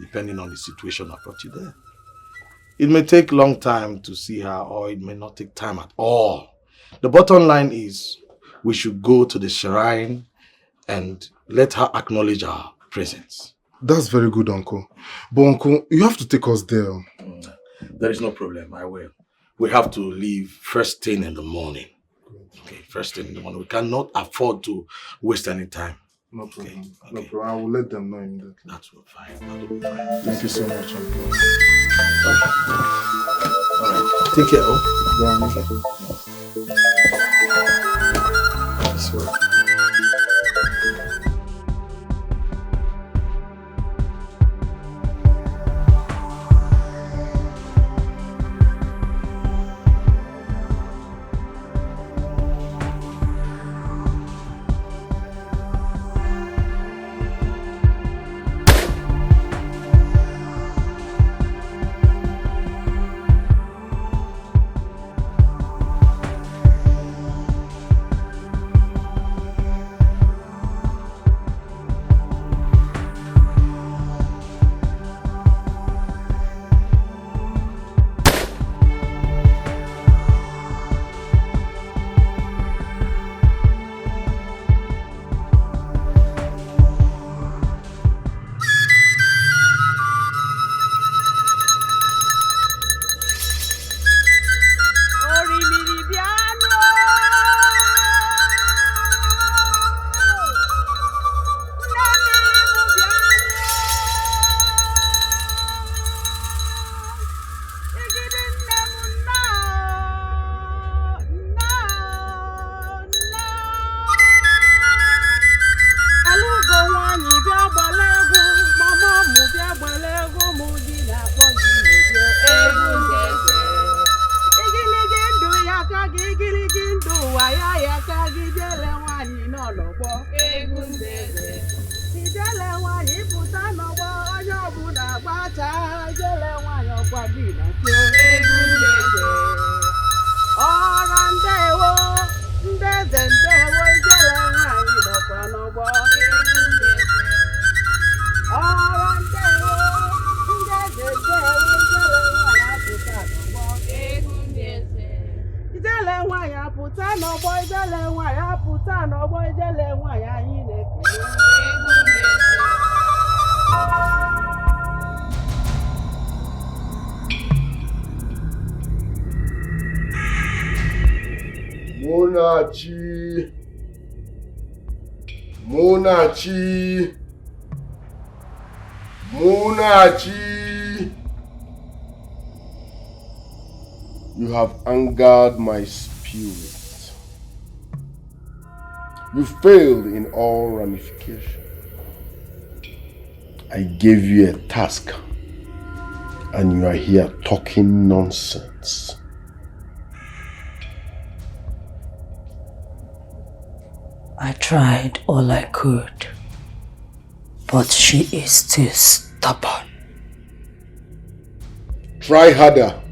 depending on the situation that brought you there. It may take a long time to see her, or it may not take time at all. The bottom line is we should go to the shrine and let her acknowledge our presence. That's very good, Uncle. But Uncle, you have to take us there. There is no problem, I will. We have to leave first thing in the morning. Okay, first thing in the morning. We cannot afford to waste any time. No problem. Okay. No problem. I will let them know immediately. That's fine. That will be fine. Thank you so much, Uncle. All right. Take care, oh? Yeah, okay. This way. Munachi. Munachi. Munachi. You have angered my spirit. You failed in all ramifications. I gave you a task, and you are here talking nonsense. I tried all I could, but she is still stubborn. Try harder.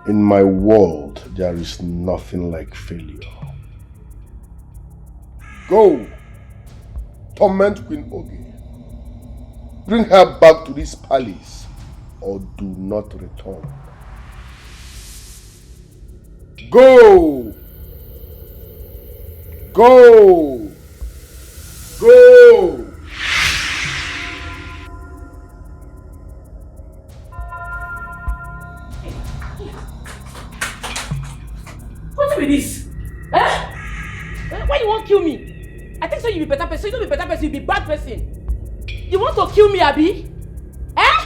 In my world, there is nothing like failure. Go, torment Queen Oge. Bring her back to this palace, or do not return. Go! Go! Go! What is this? Eh? Why you want to kill me? I think so you be better person. You don't be better person, you be bad person. You want to kill me, Abi? Eh?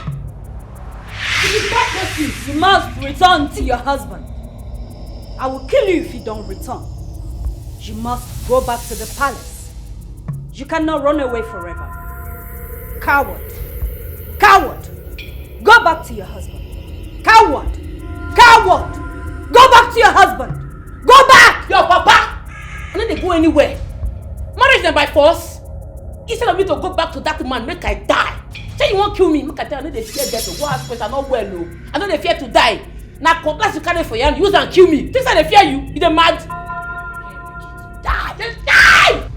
You be bad person. You must return to your husband. I will kill you if you don't return. You must go back to the palace. You cannot run away forever. Coward. Coward. Go back to your husband. Coward. Coward. Go back to your husband. Go back! Your papa! I know they go anywhere. Marriage them by force. Instead of me to go back to that man, make I die. Say you won't kill me, make I tell you, I know they fear death. So go ask question, not well, no. I know they fear to die. Now cutlass you carry for you, use and kill me. Things like they fear you. You the mad. Die! Just die!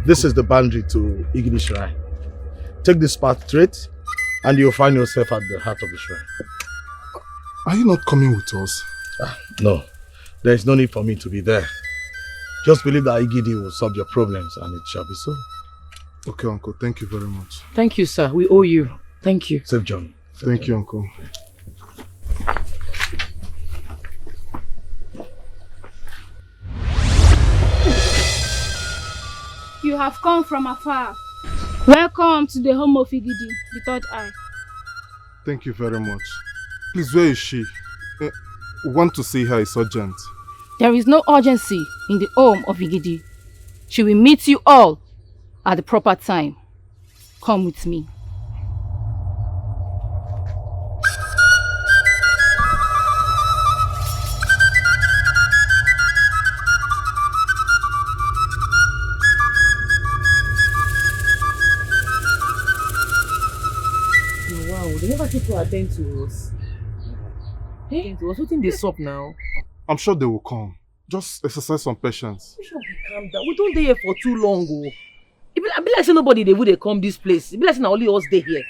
This is the boundary to Igidi Shrine. Take this path straight and you'll find yourself at the heart of the shrine. Are you not coming with us? No, there is no need for me to be there. Just believe that Igidi will solve your problems and it shall be so. Okay, Uncle. Thank you very much. Thank you, sir. We owe you. Thank you. Safe journey. Thank you, Uncle. You have come from afar. Welcome to the home of Igidi, the third eye. Thank you very much. Please, where is she? We want to see her. It's urgent. There is no urgency in the home of Igidi. She will meet you all at the proper time. Come with me. They never take to attend to us. Hey, what's in this up now? I'm sure they will come. Just exercise some patience. We should calm down. We don't stay here for too long. It be like say nobody they would come this place. It be like say only us stay here.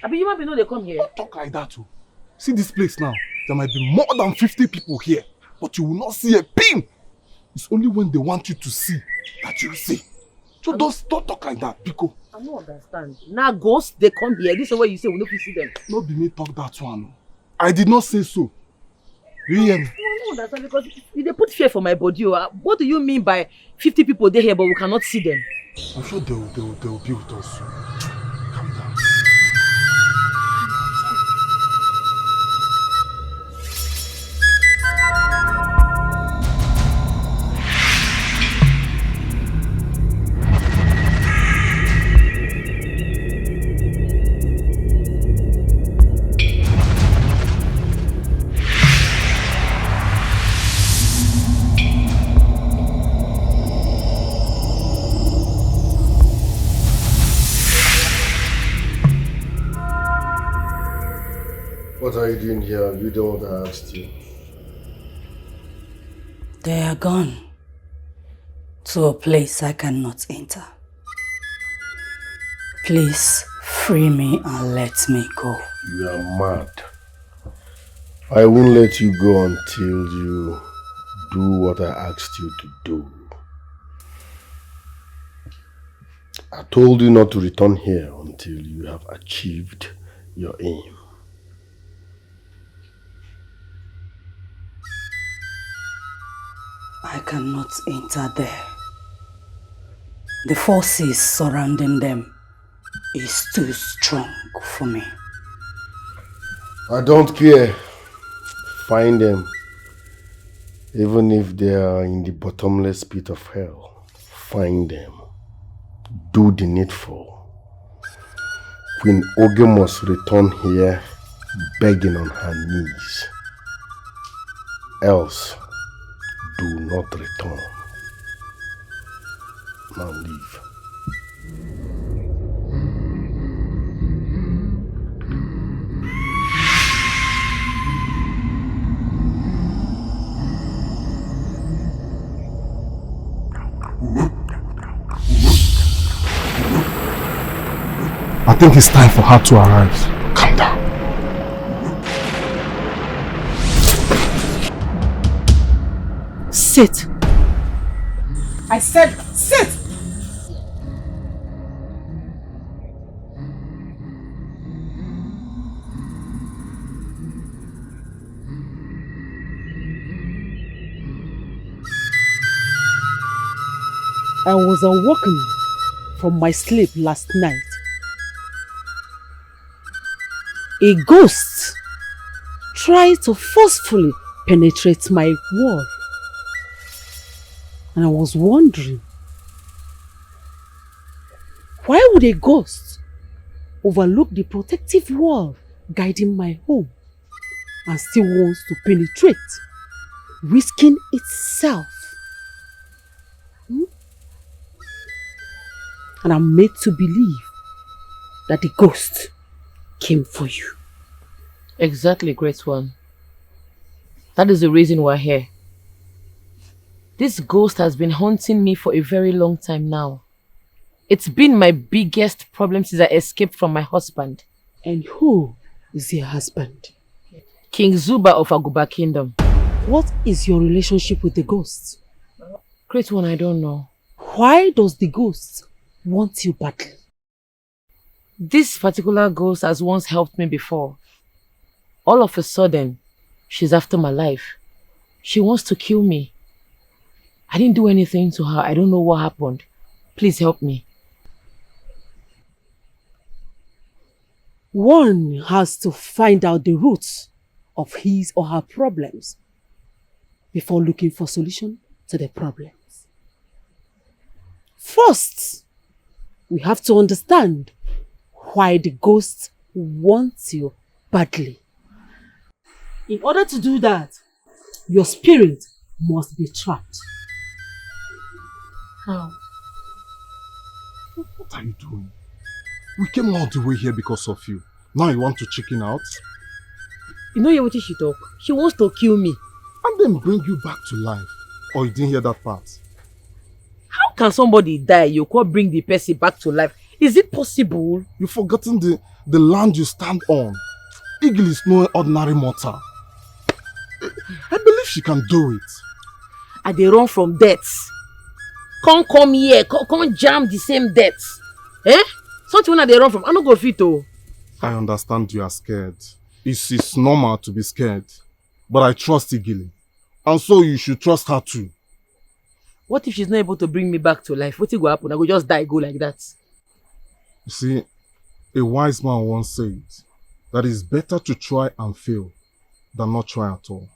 I mean, you might be know they come here. Don't talk like that too. See this place now. There might be more than 50 people here, but you will not see a pin. It's only when they want you to see that you will see. So don't talk like that, Pico. I don't understand. Now ghosts, they come here. This is where you say we don't see them. Not be me talk that one. I did not say so. You hear me? I don't understand because they put fear for my body. What do you mean by 50 people there here but we cannot see them? I'm sure they will be with us soon. Calm down. What are you doing here? You don't want to ask you. They are gone to a place I cannot enter. Please free me and let me go. You are mad. I won't let you go until you do what I asked you to do. I told you not to return here until you have achieved your aim. I cannot enter there. The forces surrounding them is too strong for me. I don't care. Find them. Even if they are in the bottomless pit of hell, find them. Do the needful. Queen Oge must return here begging on her knees. Else, do not return. Now leave. I think it's time for her to arrive. Calm down. Sit. I said sit. I was awoken from my sleep last night. A ghost tried to forcefully penetrate my wall. And I was wondering, why would a ghost overlook the protective wall guiding my home and still wants to penetrate, risking itself? And I'm made to believe that the ghost came for you. Exactly, great one. That is the reason we're here. This ghost has been haunting me for a very long time now. It's been my biggest problem since I escaped from my husband. And who is your husband? King Zuba of Aguba Kingdom. What is your relationship with the ghost? Great one, I don't know. Why does the ghost want you badly? This particular ghost has once helped me before. All of a sudden, she's after my life. She wants to kill me. I didn't do anything to her. I don't know what happened. Please help me. One has to find out the roots of his or her problems before looking for solution to the problems. First, we have to understand why the ghost wants you badly. In order to do that, your spirit must be trapped. How? What are you doing? We came all the way here because of you. Now you want to chicken out? You know what she talk? She wants to kill me. And then bring you back to life. Or you didn't hear that part? How can somebody die? You can't bring the person back to life. Is it possible? You've forgotten the land you stand on. Eagle is no ordinary mortal. I believe she can do it. And they run from death. Can't come here, can't jam the same death. Eh? Something that they run from. I don't go fit. I understand you are scared. It's normal to be scared. But I trust Igile. And so you should trust her too. What if she's not able to bring me back to life? What will happen? I will just die, go like that. You see, a wise man once said that it's better to try and fail than not try at all.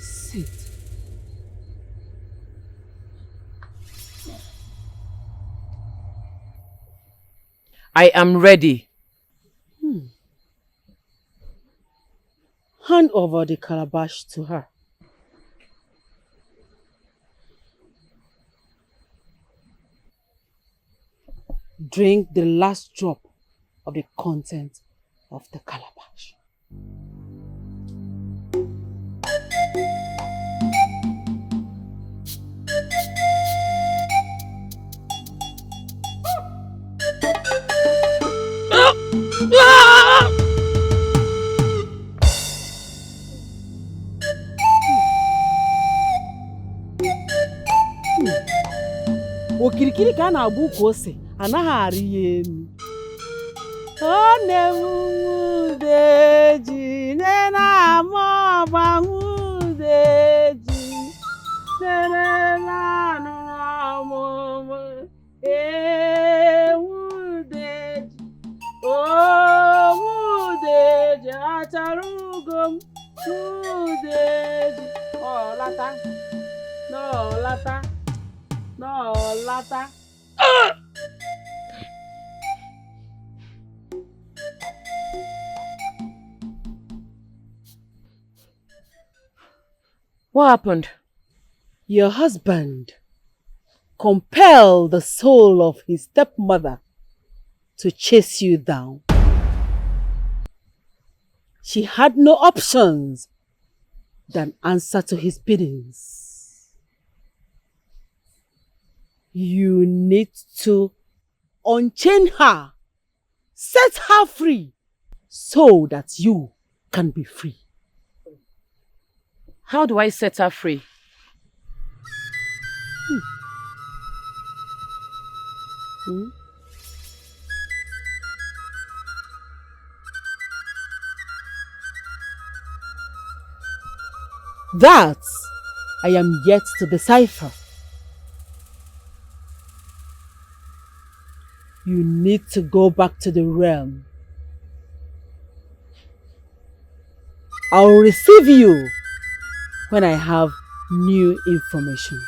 Sit. I am ready. Hand over the calabash to her. Drink the last drop of the content of the calabash. Okirikiri ka na-agba ukwu ose anaghị arị ya elu. Ọ na-enwudeji na-ama ọgbanwudeji serela n'ọmụmụ ewudeji owudeji achara ugom wudeji ọlata n'ọlata n'ọlata. What happened? Your husband compelled the soul of his stepmother to chase you down. She had no options than answer to his biddings. You need to unchain her, set her free, so that you can be free. How do I set her free? That I am yet to decipher. You need to go back to the realm. I'll receive you when I have new information.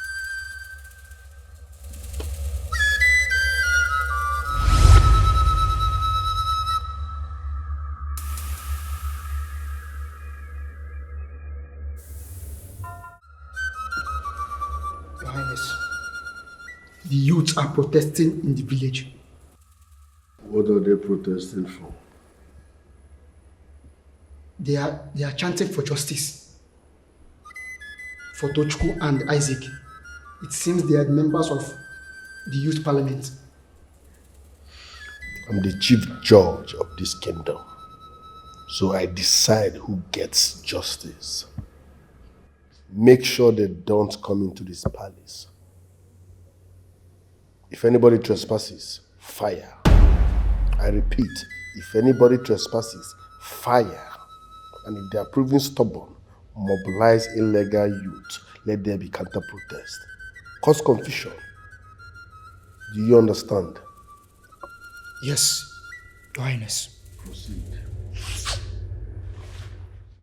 Your Highness, the youth are protesting in the village. What are they protesting for? They are chanting for justice. For Tochukwu and Isaac. It seems they are members of the youth parliament. I'm the chief judge of this kingdom, so I decide who gets justice. Make sure they don't come into this palace. If anybody trespasses, fire. I repeat, if anybody trespasses, fire. And if they are proving stubborn, mobilize illegal youth. Let there be counter-protest. Cause confusion. Do you understand? Yes, Your Highness. Proceed.